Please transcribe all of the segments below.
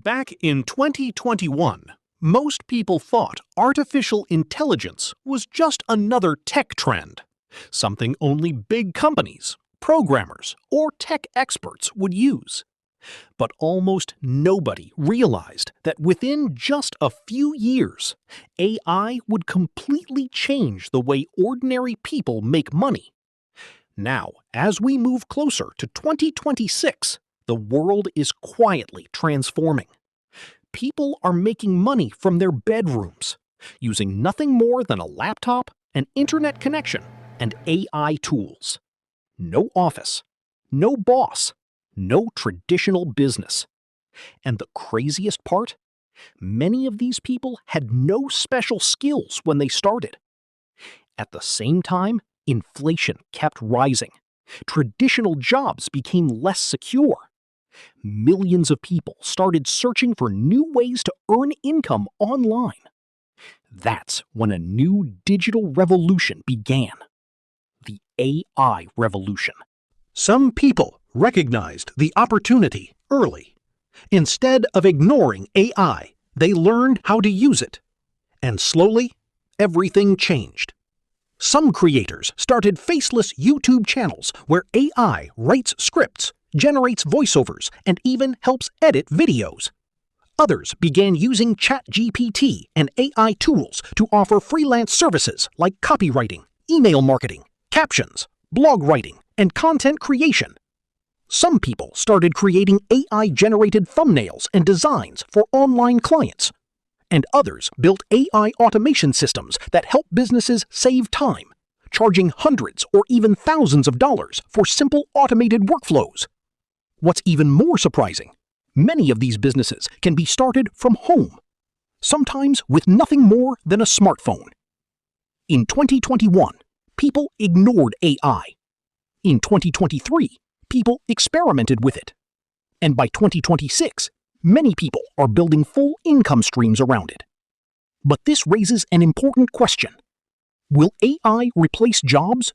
Back in 2021, most people thought artificial intelligence was just another tech trend, something only big companies, programmers, or tech experts would use. But almost nobody realized that within just a few years, AI would completely change the way ordinary people make money. Now, as we move closer to 2026, the world is quietly transforming. People are making money from their bedrooms, using nothing more than a laptop, an internet connection, and AI tools. No office, no boss, no traditional business. And the craziest part? Many of these people had no special skills when they started. At the same time, inflation kept rising. Traditional jobs became less secure. Millions of people started searching for new ways to earn income online. That's when a new digital revolution began. The AI revolution. Some people recognized the opportunity early. Instead of ignoring AI, they learned how to use it. And slowly, everything changed. Some creators started faceless YouTube channels where AI writes scripts, generates voiceovers, and even helps edit videos. Others began using ChatGPT and AI tools to offer freelance services like copywriting, email marketing, captions, blog writing, and content creation. Some people started creating AI-generated thumbnails and designs for online clients. And others built AI automation systems that help businesses save time, charging hundreds or even thousands of dollars for simple automated workflows. What's even more surprising, many of these businesses can be started from home, sometimes with nothing more than a smartphone. In 2021, people ignored AI. In 2023, people experimented with it. And by 2026, many people are building full income streams around it. But this raises an important question. Will AI replace jobs?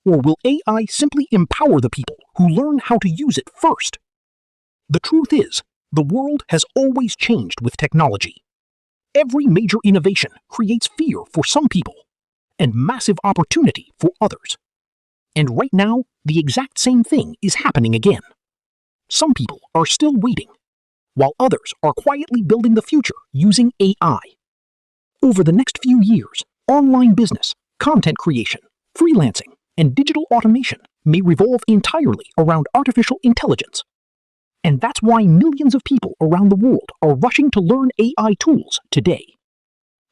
Or will AI simply empower the people who learn how to use it first? The truth is, the world has always changed with technology. Every major innovation creates fear for some people and massive opportunity for others. And right now, the exact same thing is happening again. Some people are still waiting, while others are quietly building the future using AI. Over the next few years, online business, content creation, freelancing, and digital automation may revolve entirely around artificial intelligence. And that's why millions of people around the world are rushing to learn AI tools today.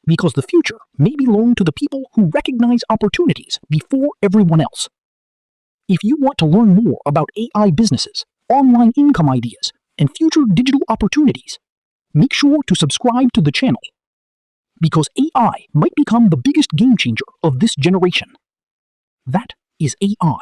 Because the future may belong to the people who recognize opportunities before everyone else. If you want to learn more about AI businesses, online income ideas, and future digital opportunities, make sure to subscribe to the channel. Because AI might become the biggest game changer of this generation. That is AI.